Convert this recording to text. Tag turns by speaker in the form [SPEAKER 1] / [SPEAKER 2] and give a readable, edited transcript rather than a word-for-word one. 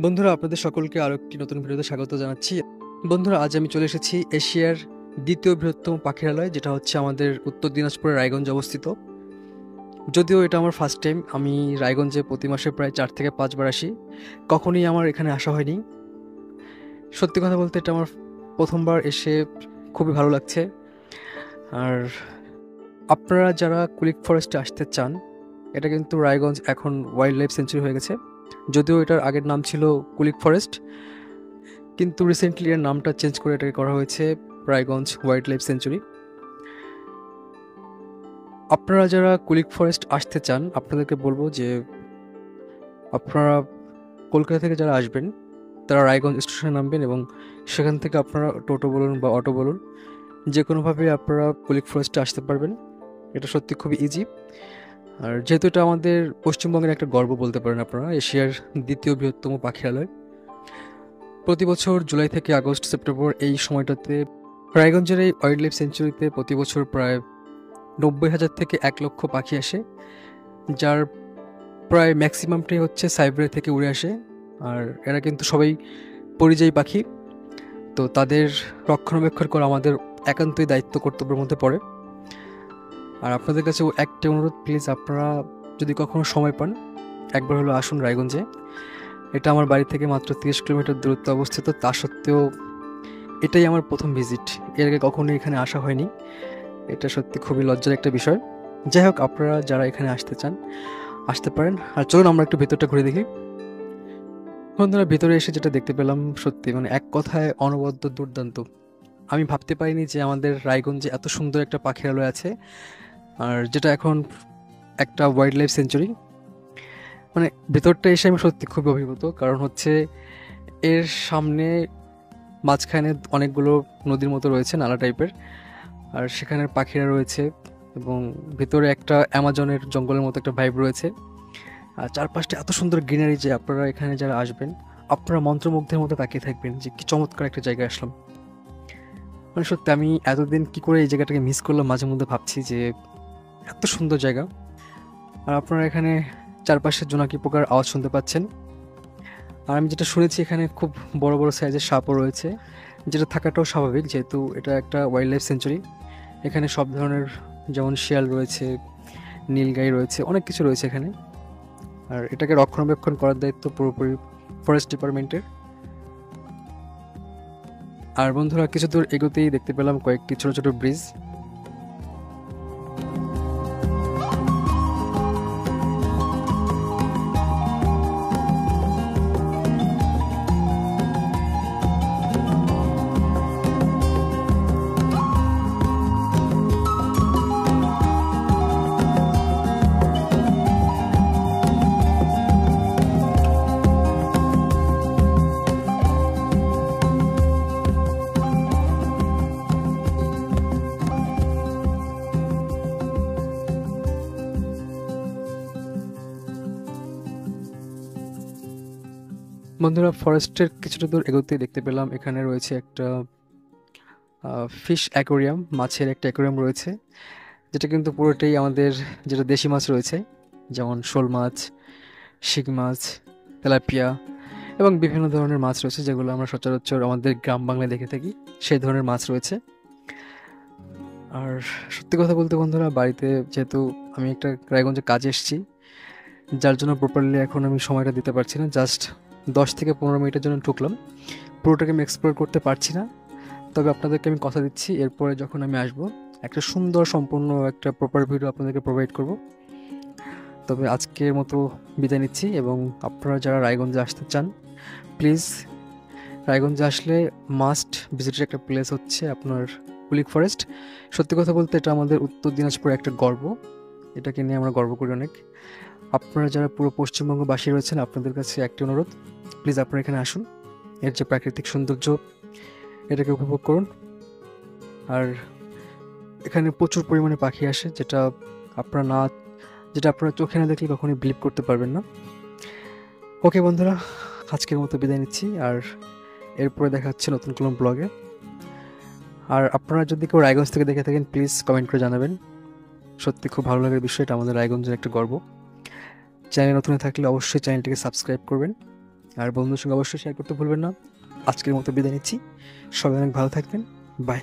[SPEAKER 1] বন্ধুরা, আপনাদের সকলকে আরও একটি নতুন ভিডিওতে স্বাগত জানাচ্ছি। বন্ধুরা, আজ আমি চলে এসেছি এশিয়ার দ্বিতীয় বৃহত্তম পাখিরালয়, যেটা হচ্ছে আমাদের উত্তর দিনাজপুরের রায়গঞ্জে অবস্থিত। যদিও এটা আমার ফার্স্ট টাইম। আমি রায়গঞ্জে প্রতি মাসে প্রায় 4 থেকে 5 বার আসি, কখনই আমার এখানে আসা হয়নি। সত্যি কথা বলতে এটা আমার প্রথমবার এসে খুবই ভালো লাগছে। আর আপনারা যারা কুলিক ফরেস্টে আসতে চান, এটা কিন্তু রায়গঞ্জ এখন ওয়াইল্ড লাইফ সেঞ্চুরি হয়ে গেছে। যদিও এটার আগের নাম ছিল কুলিক ফরেস্ট, কিন্তু রিসেন্টলি এর নামটা চেঞ্জ করে এটাকে করা হয়েছে রায়গঞ্জ ওয়াইল্ড লাইফ সেঞ্চুরি। আপনারা যারা কুলিক ফরেস্ট আসতে চান, আপনাদেরকে বলবো যে আপনারা কলকাতা থেকে যারা আসবেন তারা রায়গঞ্জ স্টেশনে নামবেন এবং সেখান থেকে আপনারা টোটো বলুন বা অটো বলুন, যে কোনোভাবে আপনারা কুলিক ফরেস্টে আসতে পারবেন। এটা সত্যি খুবই ইজি। আর যেহেতু এটা আমাদের পশ্চিমবঙ্গের একটা গর্ব বলতে পারেন আপনারা, এশিয়ার দ্বিতীয় বৃহত্তম পাখিরালয়। প্রতি বছর জুলাই থেকে আগস্ট সেপ্টেম্বর এই সময়টাতে রায়গঞ্জের এই ওয়াইল্ড লাইফ সেঞ্চুরিতে প্রতি বছর প্রায় 90,000 থেকে 1 লক্ষ পাখি আসে, যার প্রায় ম্যাক্সিমামটাই হচ্ছে সাইবেরিয়া থেকে উড়ে আসে। আর এরা কিন্তু সবাই পরিযায়ী পাখি, তো তাদের রক্ষণাবেক্ষণ করা আমাদের একান্তই দায়িত্ব কর্তব্যের মধ্যে পড়ে। আর আপনাদের কাছেও একটা অনুরোধ, প্লিজ আপনারা যদি কখনো সময় পান একবার হলো আসুন রায়গঞ্জে। এটা আমার বাড়ি থেকে মাত্র 30 কিলোমিটার দূরত্বে অবস্থিত। তা সত্ত্বেও এটাই আমার প্রথম ভিজিট, এর আগে কখনোই এখানে আসা হয়নি। এটা সত্যি খুবই লজ্জার একটা বিষয়। যাই হোক, আপনারা যারা এখানে আসতে চান আসতে পারেন। আর চলুন আমরা একটু ভেতরটা ঘুরে দেখি। বন্ধুরা, ভেতরে এসে যেটা দেখতে পেলাম সত্যি মানে এক কথায় অনবদ্য দুর্দান্ত। আমি ভাবতে পারিনি যে আমাদের রায়গঞ্জে এত সুন্দর একটা পাখিরালয় আছে, আর যেটা এখন একটা ওয়াইল্ড লাইফ সেঞ্চুরি। মানে ভেতরটা এসে আমি সত্যি খুবই অভিভূত, কারণ হচ্ছে এর সামনে মাঝখানে অনেকগুলো নদীর মতো রয়েছে, নালা টাইপের, আর সেখানের পাখিরা রয়েছে এবং ভেতরে একটা অ্যামাজনের জঙ্গলের মতো একটা ভাইব রয়েছে। আর চারপাশটা এত সুন্দর গ্রিনারি যে আপনারা এখানে যারা আসবেন আপনারা মন্ত্রমুগ্ধের মতো তাকিয়ে থাকবেন যে কি চমৎকার একটা জায়গায় আসলাম। মানে সত্যি আমি এতদিন কি করে এই জায়গাটাকে মিস করলাম, মাঝে মধ্যে ভাবছি যে এত সুন্দর জায়গা। আর আপনারা এখানে চারপাশে জোনাকি পোকার আওয়াজ শুনতে পাচ্ছেন। আর আমি যেটা শুনেছি এখানে খুব বড় বড় সাইজের সাপও রয়েছে, যেটা থাকাটাও স্বাভাবিক যেহেতু এটা একটা ওয়াইল্ড লাইফ সেঞ্চুরি। এখানে সব ধরনের, যেমন শিয়াল রয়েছে, নীলগাই রয়েছে, অনেক কিছু রয়েছে এখানে। আর এটাকে রক্ষণাবেক্ষণ করার দায়িত্ব পুরোপুরি ফরেস্ট ডিপার্টমেন্টের। আর বন্ধুরা, কিছু দূর এগোতেই দেখতে পেলাম কয়েকটি ছোট ছোট ব্রিজ। বন্ধুরা, ফরেস্টের কিছুটা দূর এগোতেই দেখতে পেলাম এখানে রয়েছে একটা ফিশ অ্যাকোরিয়াম, মাছের একটা অ্যাকোরিয়াম রয়েছে, যেটা কিন্তু পুরোটাই আমাদের যেটা দেশি মাছ রয়েছে, যেমন শোল মাছ, শিং মাছ, তেলাপিয়া এবং বিভিন্ন ধরনের মাছ রয়েছে যেগুলো আমরা সচরাচর আমাদের গ্রাম বাংলায় দেখে থাকি, সেই ধরনের মাছ রয়েছে। আর সত্যি কথা বলতে বন্ধুরা, বাড়িতে যেহেতু আমি একটা রায়গঞ্জে কাজে এসেছি, যার জন্য প্রপারলি এখন আমি সময়টা দিতে পারছি না। জাস্ট 10 থেকে 15 মিনিটের জন্য ঢুকলাম, পুরোটাকে আমি এক্সপ্লোর করতে পারছি না। তবে আপনাদেরকে আমি কথা দিচ্ছি এরপরে যখন আমি আসবো একটা সুন্দর সম্পূর্ণ একটা প্রপার ভিডিও আপনাদেরকে প্রোভাইড করব। তবে আজকের মতো বিদায় নিচ্ছি, এবং আপনারা যারা রায়গঞ্জে আসতে চান প্লিজ, রায়গঞ্জে আসলে মাস্ট ভিজিটের একটা প্লেস হচ্ছে আপনার কুলিক ফরেস্ট। সত্যি কথা বলতে এটা আমাদের উত্তর দিনাজপুরের একটা গর্ব, এটাকে নিয়ে আমরা গর্ব করি অনেক। আপনারা যারা পুরো পশ্চিমবঙ্গবাসী রয়েছেন আপনাদের কাছে একটি অনুরোধ, প্লিজ আপনারা এখানে আসুন, এর যে প্রাকৃতিক সৌন্দর্য এটাকে উপভোগ করুন। আর এখানে প্রচুর পরিমাণে পাখি আসে, যেটা আপনারা চোখে না দেখলে কখনোই বিলিভ করতে পারবেন না। ওকে বন্ধুরা, আজকের মতো বিদায় নিচ্ছি, আর এরপরে দেখা হচ্ছে নতুন কোনো ব্লগে। আর আপনারা যদি কেউ রায়গঞ্জ থেকে দেখে থাকেন প্লিজ কমেন্ট করে জানাবেন। সত্যি খুব ভালো লাগার বিষয়, এটা আমাদের রায়গঞ্জের একটা গর্ব। চ্যানেল নতুন থাকলে অবশ্যই চ্যানেলটিকে সাবস্ক্রাইব করবেন। আর বন্ধুদের সঙ্গে অবশ্যই শেয়ার করতে ভুলবেন না। আজকের মতো বিদায় নিচ্ছি। সবাই অনেক ভালো থাকবেন। বাই।